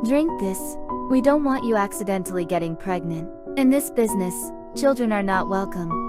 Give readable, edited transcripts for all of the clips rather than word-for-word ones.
Drink this. We don't want you accidentally getting pregnant. In this business, children are not welcome.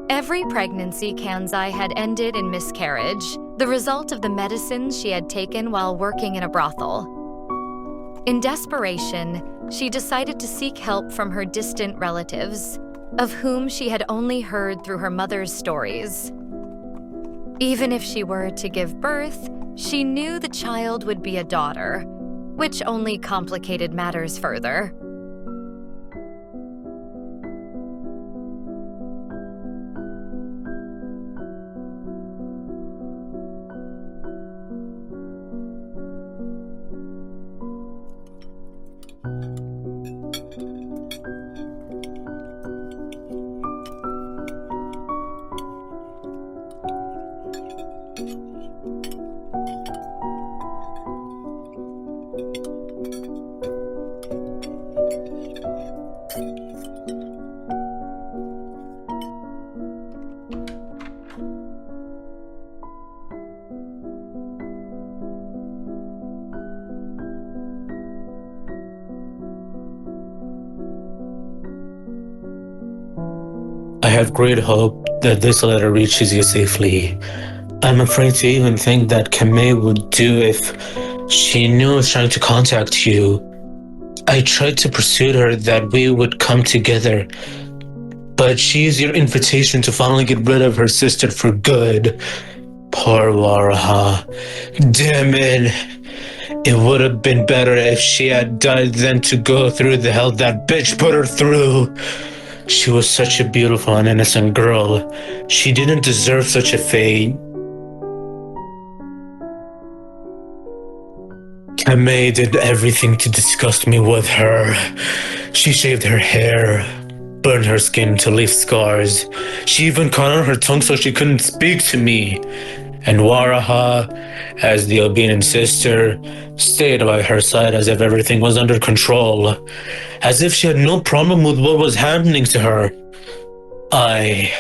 Every pregnancy Kansai had ended in miscarriage, the result of the medicines she had taken while working in a brothel. In desperation, she decided to seek help from her distant relatives, of whom she had only heard through her mother's stories. Even if she were to give birth, she knew the child would be a daughter, which only complicated matters further. I have great hope that this letter reaches you safely. I'm afraid to even think that Kamei would do if she knew I was trying to contact you. I tried to persuade her that we would come together, but she used your invitation to finally get rid of her sister for good. Poor Waraha. Damn it. It would have been better if she had died than to go through the hell that bitch put her through. She was such a beautiful and innocent girl. She didn't deserve such a fate. Kamei did everything to disgust me with her. She shaved her hair, burned her skin to leave scars. She even cut on her tongue so she couldn't speak to me. And Waraha, as the obedient sister, stayed by her side as if everything was under control, as if she had no problem with what was happening to her. I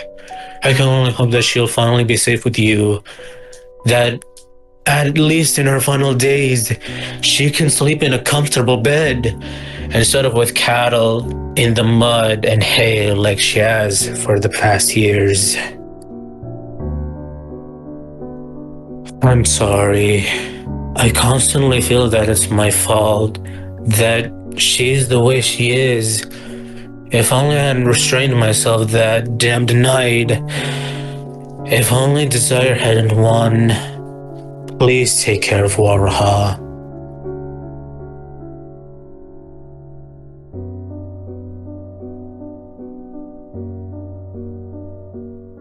can only hope that she'll finally be safe with you, that at least in her final days, she can sleep in a comfortable bed instead of with cattle in the mud and hay like she has for the past years. I'm sorry. I constantly feel that it's my fault, that she's the way she is. If only I hadn't restrained myself that damned night. If only desire hadn't won. Please take care of Waraha.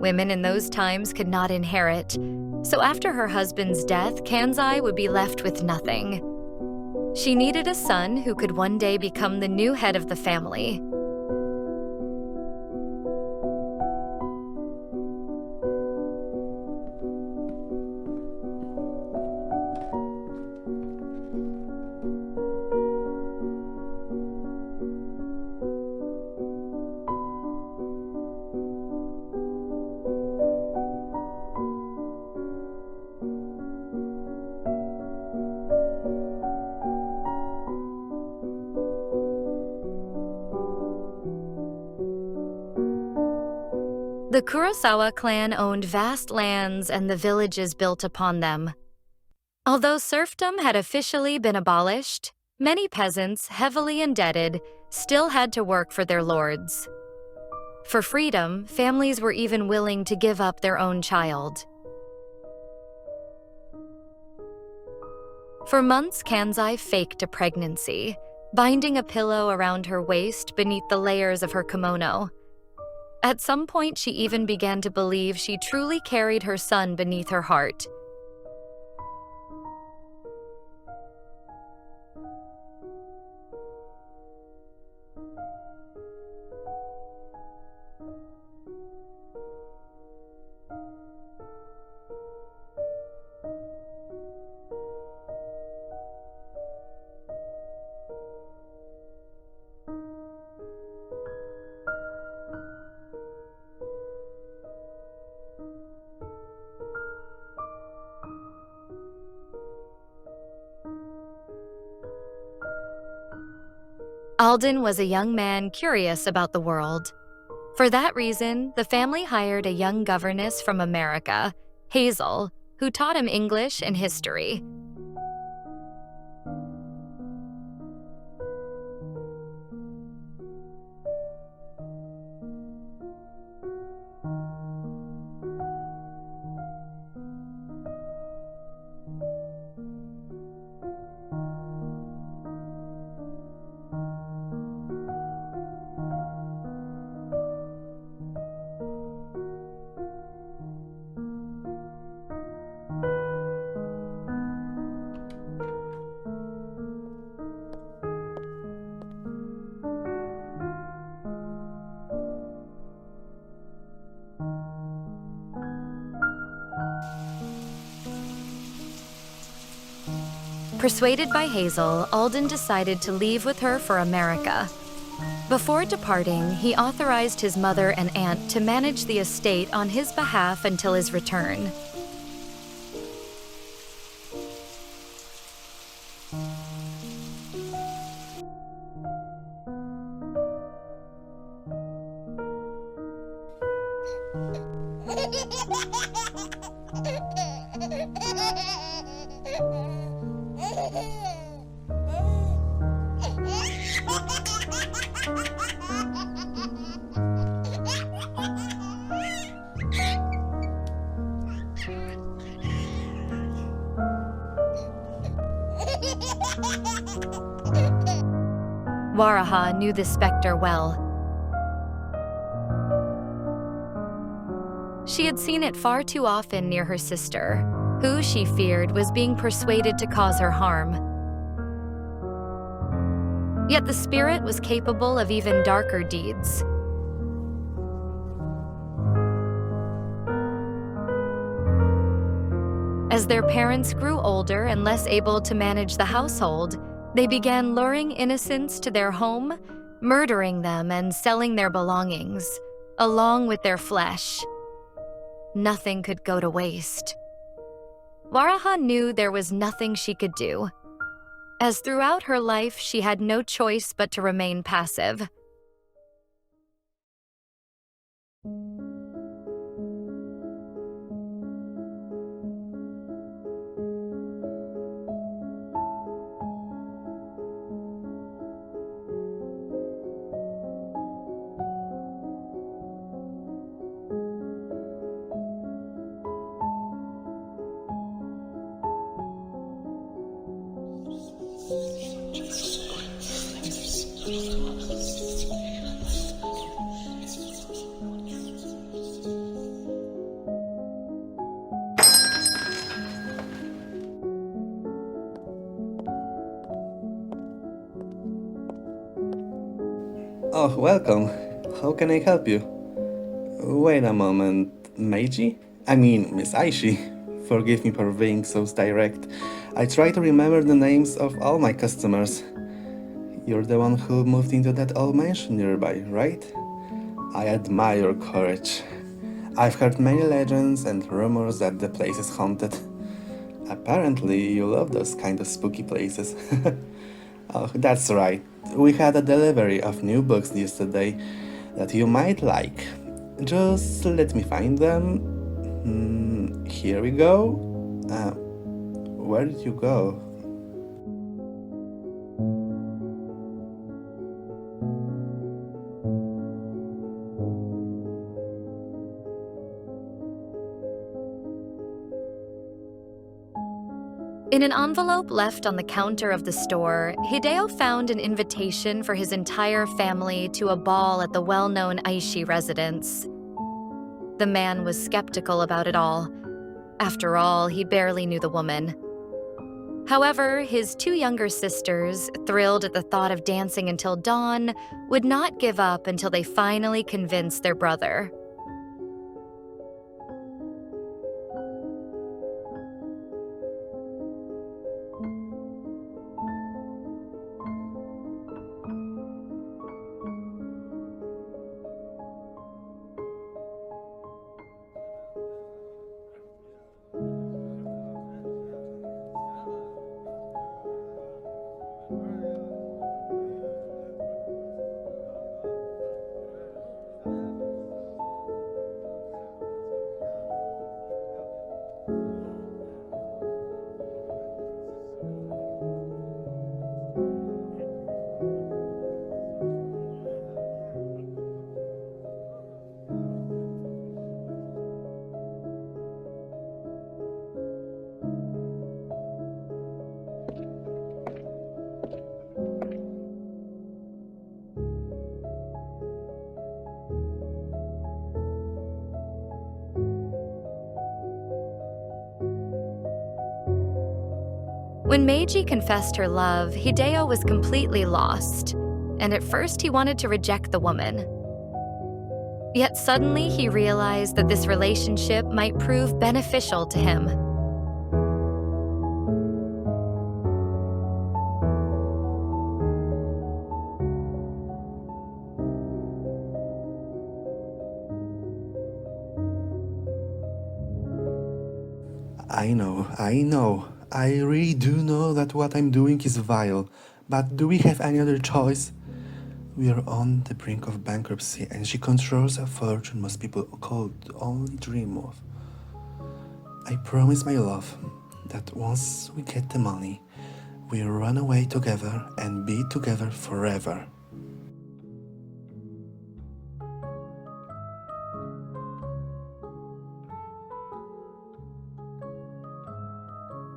Women in those times could not inherit, so after her husband's death, Kansai would be left with nothing. She needed a son who could one day become the new head of the family. The Kurosawa clan owned vast lands and the villages built upon them. Although serfdom had officially been abolished, many peasants, heavily indebted, still had to work for their lords. For freedom, families were even willing to give up their own child. For months, Kansai faked a pregnancy, binding a pillow around her waist beneath the layers of her kimono. At some point, she even began to believe she truly carried her son beneath her heart. Alden was a young man curious about the world. For that reason, the family hired a young governess from America, Hazel, who taught him English and history. Persuaded by Hazel, Alden decided to leave with her for America. Before departing, he authorized his mother and aunt to manage the estate on his behalf until his return. Waraha knew the specter well. She had seen it far too often near her sister, who she feared was being persuaded to cause her harm. Yet the spirit was capable of even darker deeds. As their parents grew older and less able to manage the household, they began luring innocents to their home, murdering them and selling their belongings, along with their flesh. Nothing could go to waste. Waraha knew there was nothing she could do, as throughout her life she had no choice but to remain passive. Oh, welcome. How can I help you? Wait a moment, Meiji? I mean, Miss Aishi. Forgive me for being so direct. I try to remember the names of all my customers. You're the one who moved into that old mansion nearby, right? I admire your courage. I've heard many legends and rumors that the place is haunted. Apparently, you love those kind of spooky places. Oh, that's right. We had a delivery of new books yesterday that you might like. Just let me find them. Here we go. Where did you go? In an envelope left on the counter of the store, Hideo found an invitation for his entire family to a ball at the well-known Aishi residence. The man was skeptical about it all. After all, he barely knew the woman. However, his two younger sisters, thrilled at the thought of dancing until dawn, would not give up until they finally convinced their brother. When Meiji confessed her love, Hideo was completely lost, and at first he wanted to reject the woman. Yet suddenly he realized that this relationship might prove beneficial to him. I know. I really do know that what I'm doing is vile, but do we have any other choice? We are on the brink of bankruptcy, and she controls a fortune most people could only dream of. I promise, my love, that once we get the money, we'll run away together and be together forever.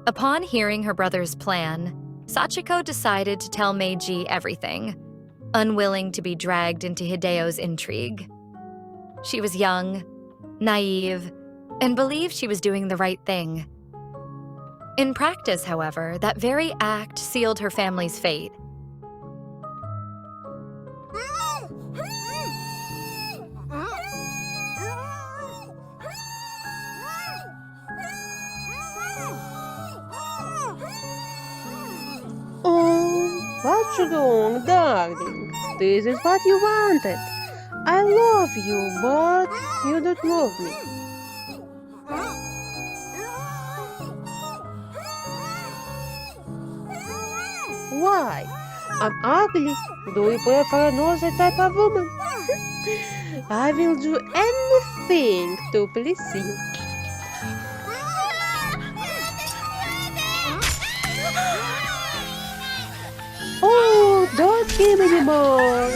Upon hearing her brother's plan, Sachiko decided to tell Meiji everything, unwilling to be dragged into Hideo's intrigue. She was young, naive, and believed she was doing the right thing. In practice, however, that very act sealed her family's fate. Oh, what's wrong, darling? This is what you wanted. I love you, but you don't love me. Why? I'm ugly. Do you prefer another type of woman? I will do anything to please you. Oh, don't scream anymore.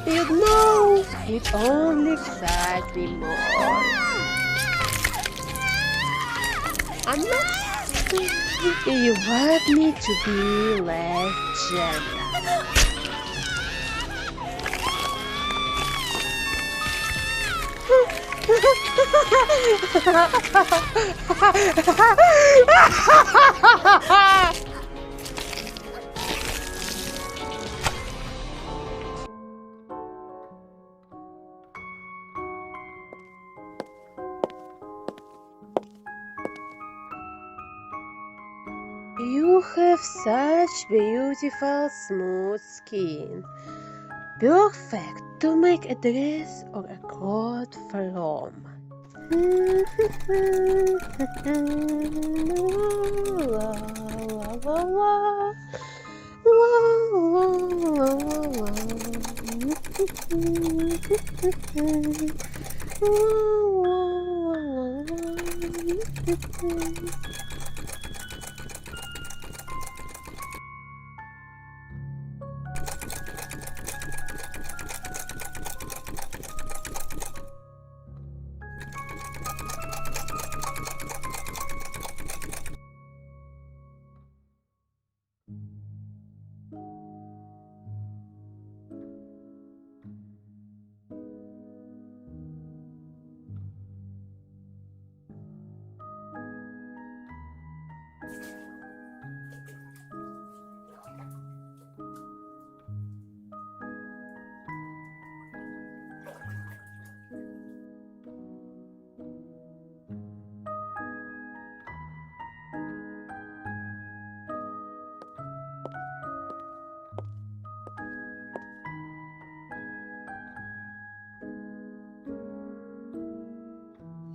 You know, it only excites me more. I'm not. You want me to be less gentle. You have such beautiful, smooth skin. Perfect to make a dress or a coat from.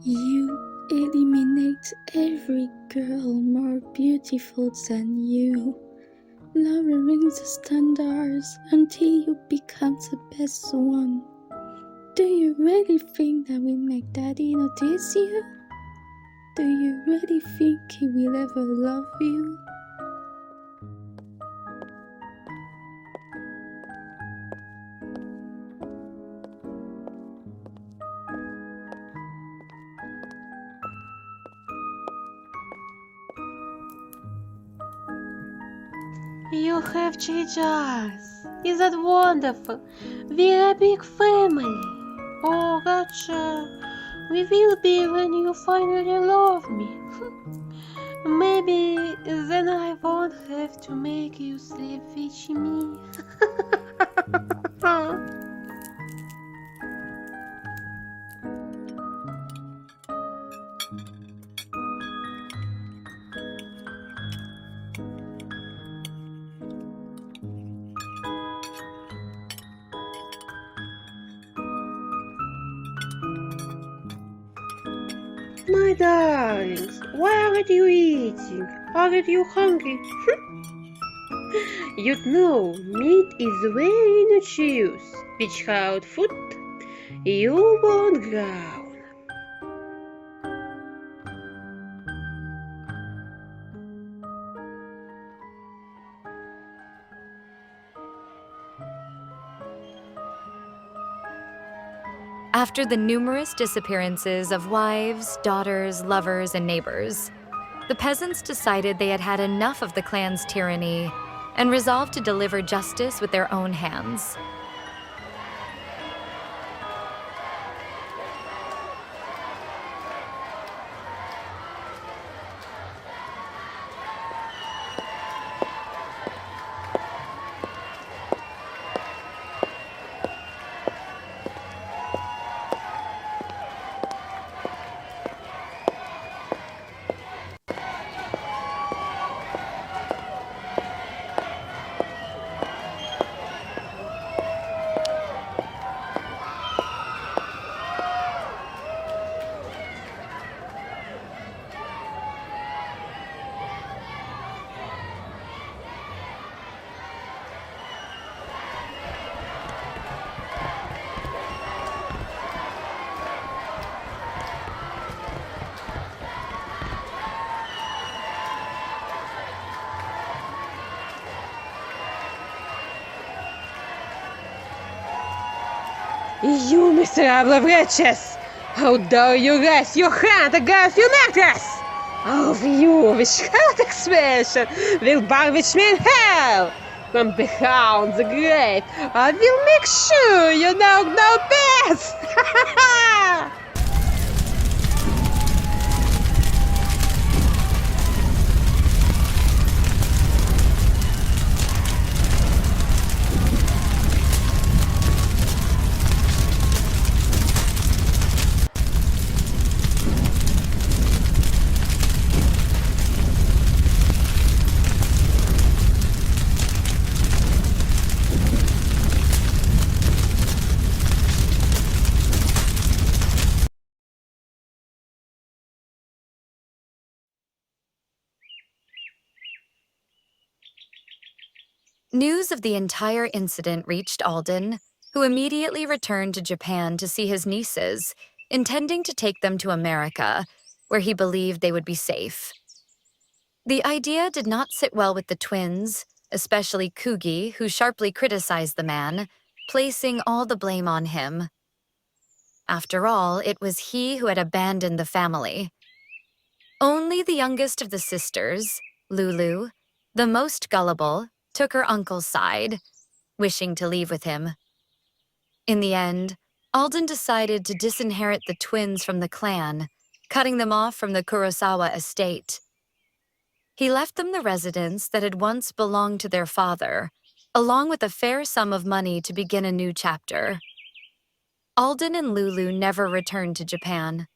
You eliminate every girl more beautiful than you, lowering the standards until you become the best one. Do you really think that will make Daddy notice you? Do you really think he will ever love you? You have changed us. Is that wonderful? We're a big family. Oh, gotcha. We will be when you finally love me. Maybe then I won't have to make you sleep with me. My darlings, why aren't you eating? Aren't you hungry? You know, meat is very nutritious. Without food, you won't grow. After the numerous disappearances of wives, daughters, lovers, and neighbors, the peasants decided they had had enough of the clan's tyranny and resolved to deliver justice with their own hands. You miserable wretches! How dare you raise your hand against your necklace? All of you, without expression, will burn with me in hell! From behind the grave, I will make sure you know no peace! News of the entire incident reached Alden, who immediately returned to Japan to see his nieces, intending to take them to America, where he believed they would be safe. The idea did not sit well with the twins, especially Kugi, who sharply criticized the man, placing all the blame on him. After all, it was he who had abandoned the family. Only the youngest of the sisters, Lulu, the most gullible, took her uncle's side, wishing to leave with him. In the end, Alden decided to disinherit the twins from the clan, cutting them off from the Kurosawa estate. He left them the residence that had once belonged to their father, along with a fair sum of money to begin a new chapter. Alden and Lulu never returned to Japan.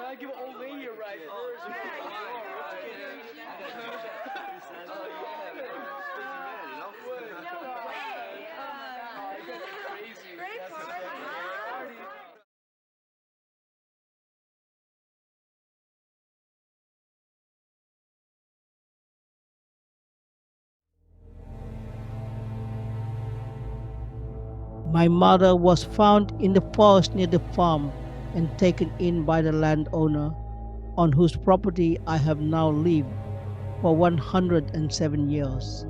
I give all lady a ride first. My mother was found in the forest near the farm and taken in by the landowner on whose property I have now lived for 107 years.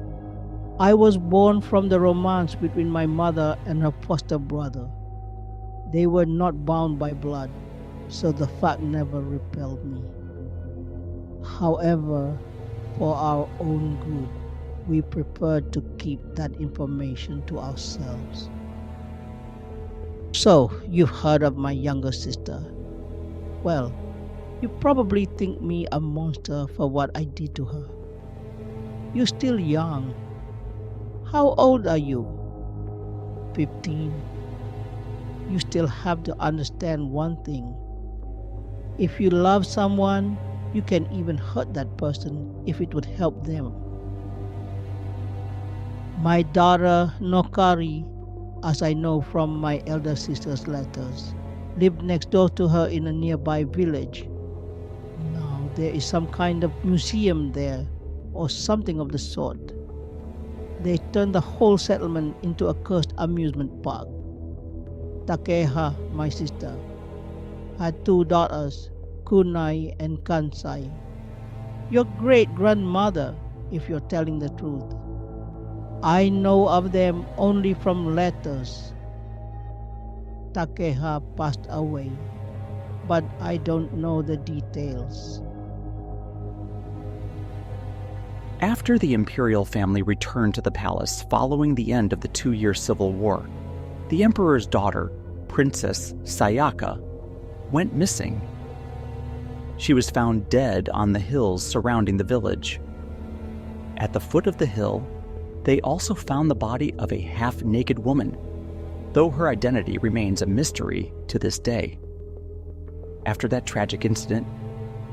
I was born from the romance between my mother and her foster brother. They were not bound by blood, so the fact never repelled me. However, for our own good, we preferred to keep that information to ourselves. So, you've heard of my younger sister. Well, you probably think me a monster for what I did to her. You're still young. How old are you? 15. You still have to understand one thing. If you love someone, you can even hurt that person if it would help them. My daughter, Nokari, as I know from my elder sister's letters, lived next door to her in a nearby village. Now there is some kind of museum there, or something of the sort. They turned the whole settlement into a cursed amusement park. Takeha, my sister, had 2 daughters, Kunai and Kansai. Your great-grandmother, if you're telling the truth. I know of them only from letters. Takeha passed away, but I don't know the details. After the imperial family returned to the palace following the end of the 2-year civil war, the emperor's daughter, Princess Sayaka, went missing. She was found dead on the hills surrounding the village. At the foot of the hill, they also found the body of a half-naked woman, though her identity remains a mystery to this day. After that tragic incident,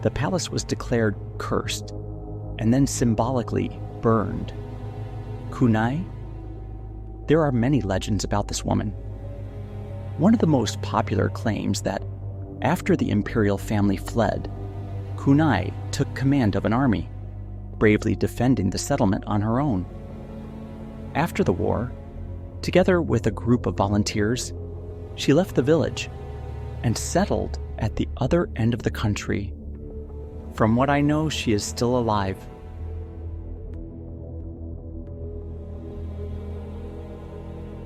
the palace was declared cursed and then symbolically burned. Kunai? There are many legends about this woman. One of the most popular claims that after the imperial family fled, Kunai took command of an army, bravely defending the settlement on her own. After the war, together with a group of volunteers, she left the village and settled at the other end of the country. From what I know, she is still alive.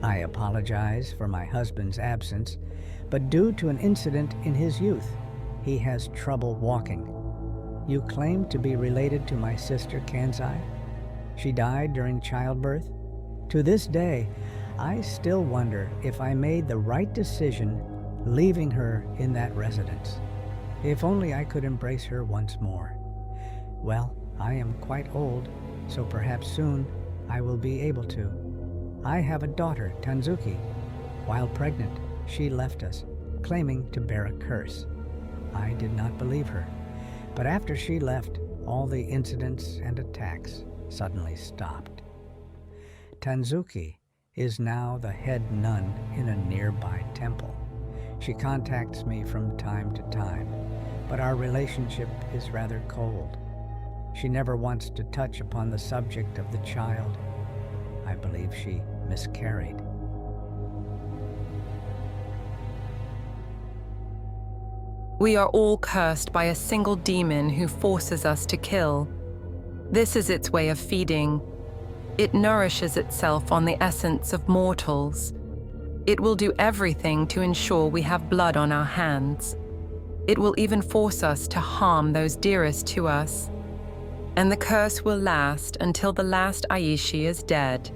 I apologize for my husband's absence, but due to an incident in his youth, he has trouble walking. You claim to be related to my sister Kansai? She died during childbirth? To this day, I still wonder if I made the right decision leaving her in that residence. If only I could embrace her once more. Well, I am quite old, so perhaps soon I will be able to. I have a daughter, Tanzuki. While pregnant, she left us, claiming to bear a curse. I did not believe her, but after she left, all the incidents and attacks suddenly stopped. Tanzuki is now the head nun in a nearby temple. She contacts me from time to time, but our relationship is rather cold. She never wants to touch upon the subject of the child. I believe she miscarried. We are all cursed by a single demon who forces us to kill. This is its way of feeding. It nourishes itself on the essence of mortals. It will do everything to ensure we have blood on our hands. It will even force us to harm those dearest to us. And the curse will last until the last Aishi is dead.